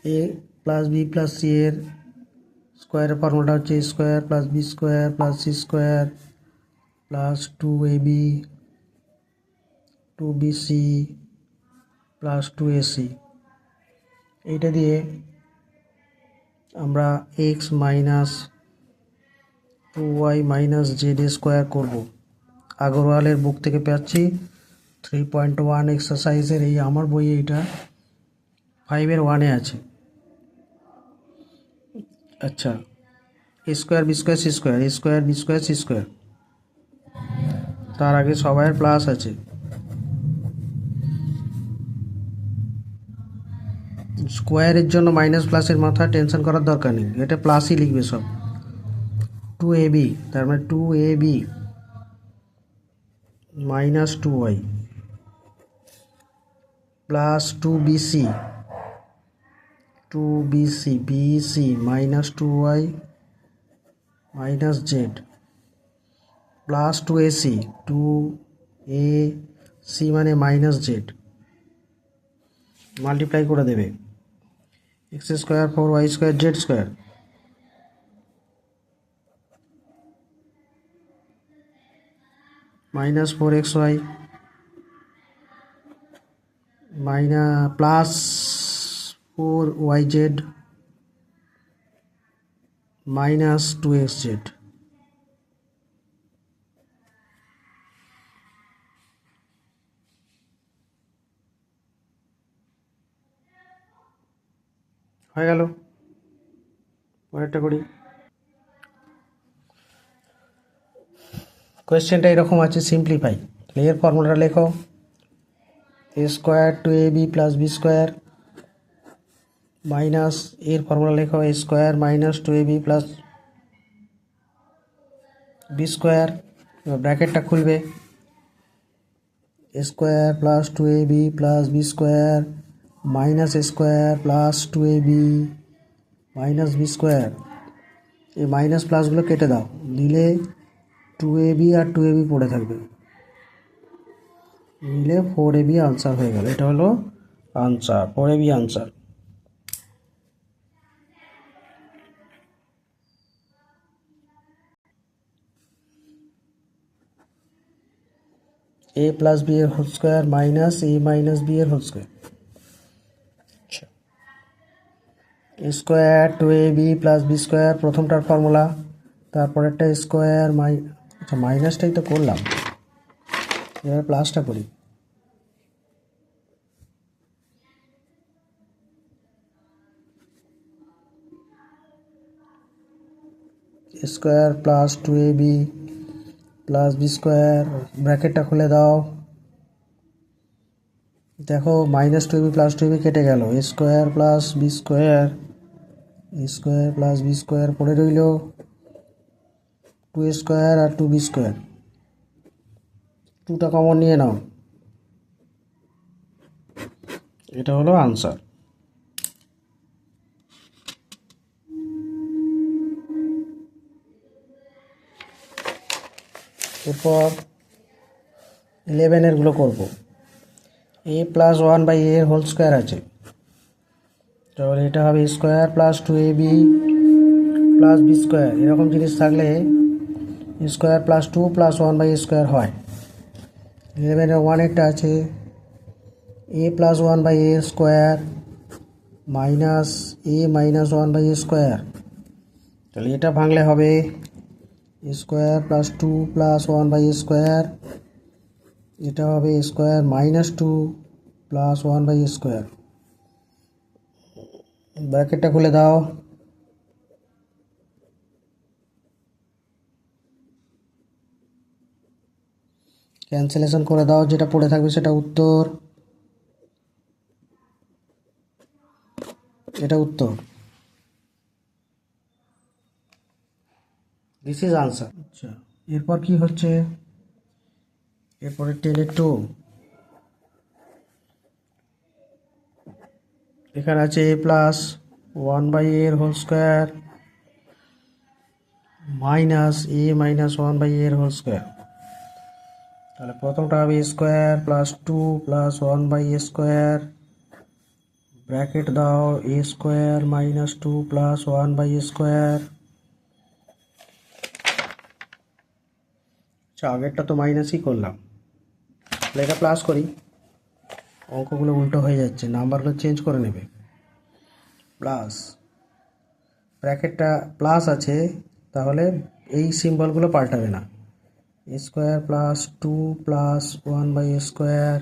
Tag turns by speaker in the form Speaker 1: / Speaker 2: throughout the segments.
Speaker 1: এ plus B plus C এর স্কোয়ারের ফর্মুলাটা হচ্ছে A square plus B square plus C square plus 2ab 2bc plus 2ac। এইটা দিয়ে আমরা X minus 2y minus Z square করবো। আগরওয়ালের বুক থেকে পাচ্ছি 3.1 এক্সারসাইজের এই আমার বইয়ে এটা 5-এর 1-এ আছে। আচ্ছা, A square B square C square, A square B square C square, তার আগে সবাইয়ের প্লাস আছে। স্কোয়ারের জন্য মাইনাস প্লাসের মাথা টেনশন করার দরকার নেই, এটা প্লাসই লিখবে সব। 2ab, তার মানে 2ab minus 2y plus 2bc bc minus 2y minus Z plus 2ac মানে মাইনাস জেড, মাল্টিপ্লাই করে দেবে x square 4y square Z square minus 4xy plus 4yz minus 2xz। হয়ে গেল। পরেরটা করি। কোয়েশ্চেনটা এরকম আছে, সিম্পলিফাই। এর ফর্মুলাটা লেখো, A square 2ab plus B square minus এর ফর্মুলা লেখো A square minus 2ab plus B square. ব্র্যাকেটটা খুলবে, A square plus 2ab plus B square minus A square plus 2ab minus B square. এই minus প্লাসগুলো কেটে দাও, দিলে 2ab আর 2ab পড়ে থাকবে, মিলে 4ab আনসার হয়ে গেল। এটা হলো answer, 4ab answer. a plus B এর whole square minus a minus B এর whole square. A square 2ab plus B square প্রথমটার ফর্মুলা, তারপরেরটা স্কোয়ার মাইনাসটাই তো করলাম, এবার প্লাসটা করি। Square plus 2ab plus B square, ব্র্যাকেটটা খুলে দাও, দেখো মাইনাস 2ab প্লাস 2ab কেটে গেল, square plus B square plus B square পড়ে রইল, 2 স্কোয়ার আর 2b স্কোয়ার, 2টা কমন নিয়ে নাও, এটা হলো আনসার। এরপর 11 এরগুলো করবো। a প্লাস 1 বাই এর হোল স্কোয়ার আছে, তাহলে এটা হবে square plus 2ab plus B square. এরকম জিনিস থাকলে square plus 2 plus 1 by square হয়। 11-এর 1-এরটা আছে a plus 1 by A square minus a minus 1 by square, তাহলে এটা ভাঙলে হবে square plus 2 plus 1 by square, এটা হবে square minus 2 plus 1 by square. ব্র্যাকেটটা খুলে দাও, ক্যান্সেলেশন করে দাও, যেটা পড়ে থাকবে সেটা উত্তর, এটা উত্তর। This is answer. আচ্ছা, এরপর কি হচ্ছে, এরপরে 10-2 এখানে আছে a প্লাস 1 বাই এর whole square minus a minus 1 by এর হোল স্কোয়ার, তাহলে প্রথমটা হবে square plus 2 plus 1 by square bracket দাও A square minus 2 plus 1 by A square. আচ্ছা, আগেরটা তো মাইনাসই করলাম, তাহলে এটা প্লাস করি। অঙ্কগুলো উল্টো হয়ে যাচ্ছে, নাম্বারগুলো চেঞ্জ করে নেবে। প্লাস ব্র্যাকেটটা প্লাস আছে, তাহলে এই সিম্বলগুলো পাল্টাবে না। A square plus 2 plus 1 by A square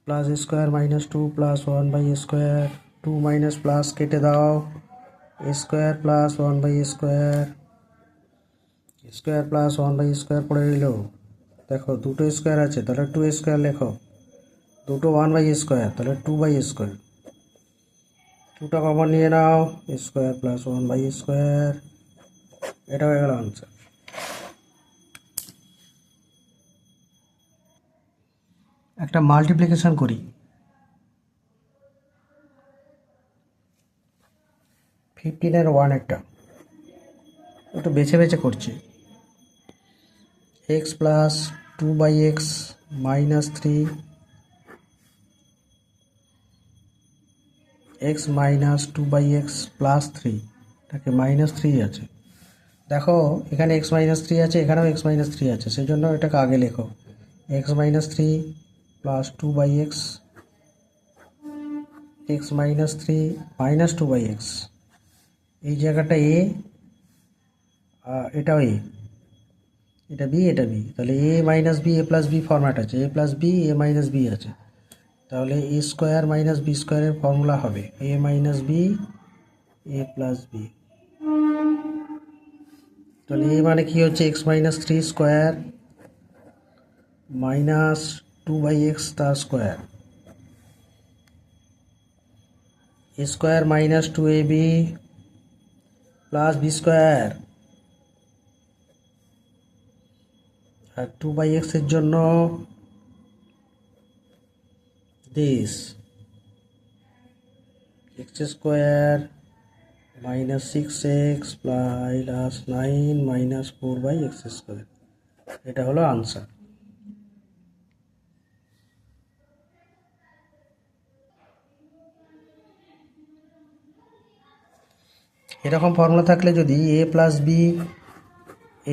Speaker 1: plus A square minus 2 plus 1 by A square. 2 minus plus কেটে দাও, A square plus 1 by A square. Square plus 1 by square পড়ে রইল। দেখো দুটো স্কোয়ার আছে, তাহলে 2 স্কোয়ার লেখো। দুটো 1 বাই স্কোয়ার, তাহলে 2 বাই স্কোয়ার। 2টা কমন নিয়ে নাও, স্কোয়ার প্লাস 1 বাই স্কোয়ার। এটা হয়ে গেল আনসার। একটা মাল্টিপ্লিকেশন করি। 15 1 একটা একটু বেছে বেছে করছি। X plus 2 by x minus 3 x minus 2 by x plus 3, এটাকে মাইনাস 3 আছে। দেখো এখানে এক্স মাইনাস 3 আছে, এখানেও এক্স মাইনাস 3 আছে, সেই জন্য এটাকে আগে লেখো। X minus 3 plus 2 by x, x minus 3 minus 2 by x. এই জায়গাটা এ, এটাও এ, এটা বি, এটা বি, তাহলে A minus B A plus B format আছে। এ plus B A minus B আছে, তাহলে এ স্কোয়ার মাইনাস বি স্কোয়ারের ফর্মুলা হবে A minus B A plus B. তাহলে এ মানে কি হচ্ছে X minus 3 square minus 2 by X তার square, A square minus 2ab plus B square. আর 2 বাই এক্স এর জন্য this X square minus 6x plus 9 minus 4 by x square. এটা হলো আনসার। এরকম ফর্মুলা থাকলে যদি a plus B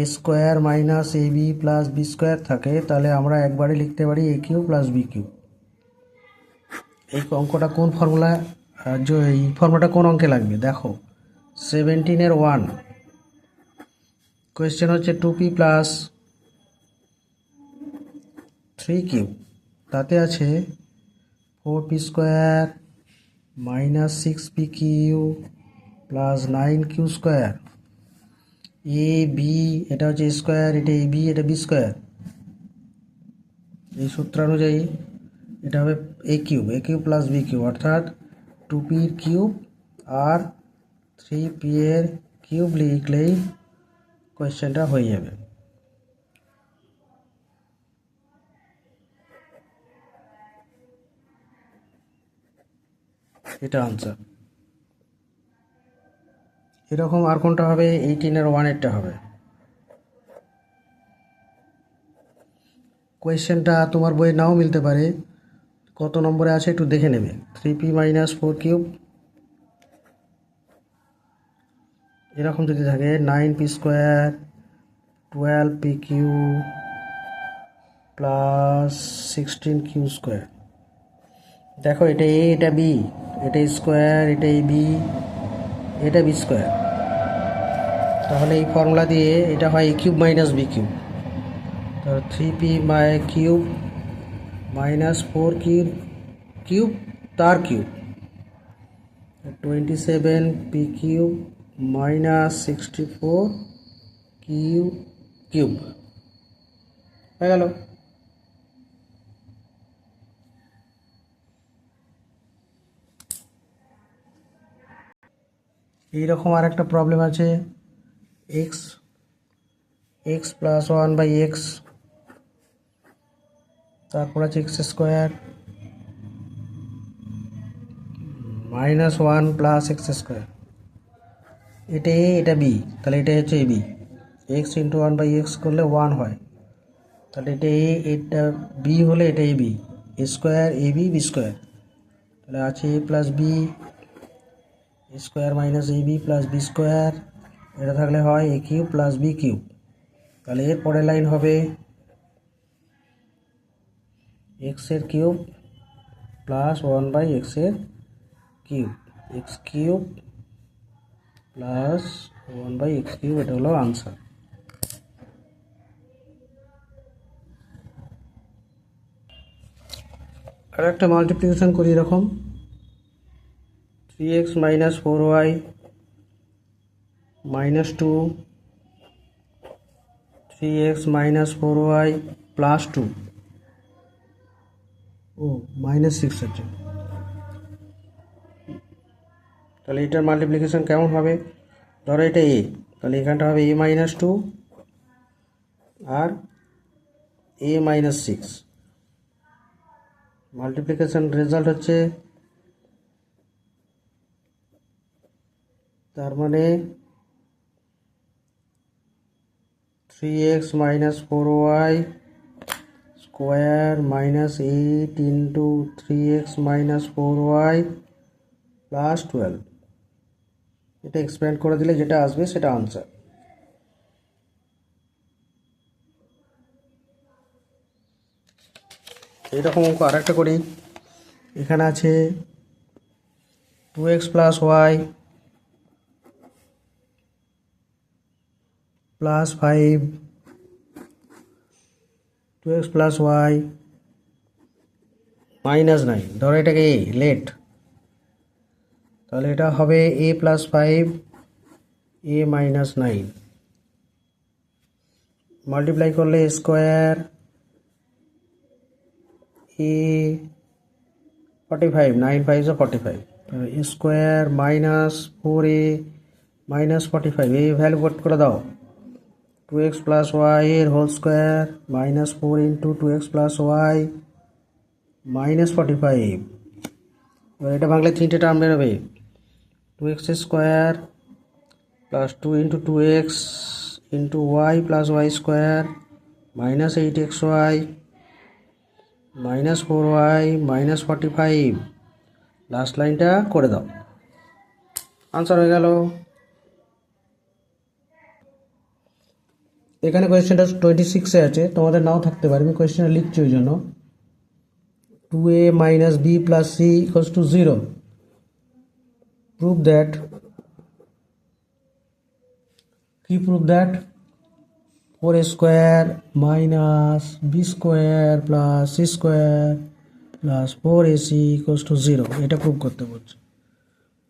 Speaker 1: a square minus a b plus B square থাকে, তাহলে আমরা একবারে লিখতে পারি a cube plus b cube. এই অঙ্কটা কোন ফর্মুলা, এই ফর্মুলাটা কোন অঙ্কে লাগবে দেখো। 17 1 কোয়েশ্চেন হচ্ছে 2p প্লাস 3q, তাতে আছে 4p square minus 6p Q plus 9q square. এ বি এটা হচ্ছে স্কোয়ার, এটা এ বি, এটা বি স্কোয়ার। এই সূত্র অনুযায়ী এটা হবে A cube plus B cube, অর্থাৎ 2p কিউব আর 3p এর কিউব লিখলেই কোয়েশ্চেনটা হয়ে যাবে। এটা আনসার। এরকম আর কোনটা হবে, 18 1 এরটা হবে। কোয়েশ্চেনটা তোমার বইয়ে নাও মিলতে পারে, কত নম্বরে আছে একটু দেখে নেবে। 3p মাইনাস 4 কিউব, এরকম যদি থাকে 9p square 12p Q plus 16q square. দেখো এটা এ, এটা বি, এটা স্কোয়ার, এটা এ বি, এটা বি স্কোয়ার। তাহলে এই ফর্মুলা দিয়ে এটা হয় a cube minus B cube. তাহলে 3p কিউব মাইনাস 4 কিউব তার cube, 27p cube minus 64 cube হয়ে গেল। এইরকম আর একটা প্রবলেম আছে, এক্স প্লাস 1 বাই এক্স, তারপর আছে X square minus 1 plus X square. এটা এ, এটা বি, তাহলে এটা হচ্ছে A B. X into 1 by X করলে 1 হয়, তাহলে এটা এ, এটা বি হলে এটা এ বি, স্কোয়ার এ বি বি স্কোয়ার। তাহলে আছে এ plus B square minus a b plus B square, এটা থাকলে হয় a cube plus B cube. তাহলে এর পরের লাইন হবে এক্সের কিউব প্লাস 1 বাই এক্সের cube, x cube plus 1 by x cube, এটা হলো আনসার। আর একটা মাল্টিপ্লিকেশন করি এরকম, 3x minus 4y minus 2, 3x minus 4y plus 2, ও মাইনাস 6 আছে। তাহলে এটার মাল্টিপ্লিকেশন কেমন হবে? ধরো এটা এ, তাহলে এখানটা হবে A minus 2 R A minus 6। Multiplication result হচ্ছে, তার মানে 3x minus 4y square minus 8 into 3x minus 4y plus 12। এটা এক্সপ্যান্ড করে দিলে যেটা আসবে সেটা আনসার। এইরকম অঙ্ক আরেকটা করি। এখানে আছে 2x plus y plus 5, 2x plus y minus 9। ধরো এটাকে এ লেট, তাহলে এটা হবে a plus 5 a minus 9, multiply করলে square a 45, 9 5 45, square minus 4a minus 45, এই ভ্যালু কট করে দাও। 2x প্লাস ওয়াই এর whole square minus 4 into 2x plus y minus 45। এবার এটা ভাঙলে 3টে টার্ম বেরোবে, 2x square plus 2 into 2x into y plus y square minus 8xy minus 4y minus 45। Last লাইনটা করে দাও, আনসার হয়ে গেল। এখানে কোয়েশ্চেনটা 26-এ আছে, তোমাদের নাও থাকতে পারে, আমি কোয়েশ্চেনটা লিখছি ওই জন্য। 2a minus b plus c equals to 0, prove that, কি prove that 4a square minus b square plus c square plus 4ac equals to 0, এটা প্রুভ করতে বলছে।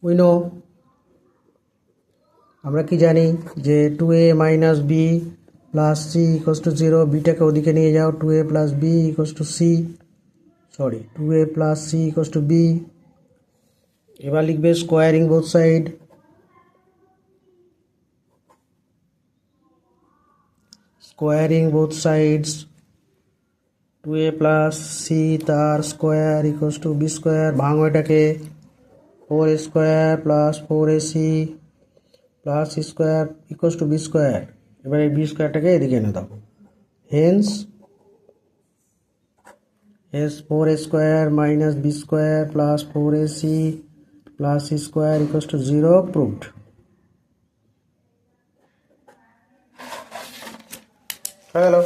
Speaker 1: উই নো, আমরা কি জানি যে 2a minus b plus c equals to 0, বিটাকে ওদিকে নিয়ে যাও, 2a plus b equals to c, sorry 2a plus c equals to b। এবার লিখবে squaring both side, squaring both sides, 2a plus c তার square equals to b square, ভাঙো এটাকে, 4a square plus 4ac plus c square equals to b square. এবার এই b স্কোয়ারটাকে এদিকে এনে দাও, hence 4a square minus b square plus 4ac plus c square equals to 0, proved. হয়ে গেল।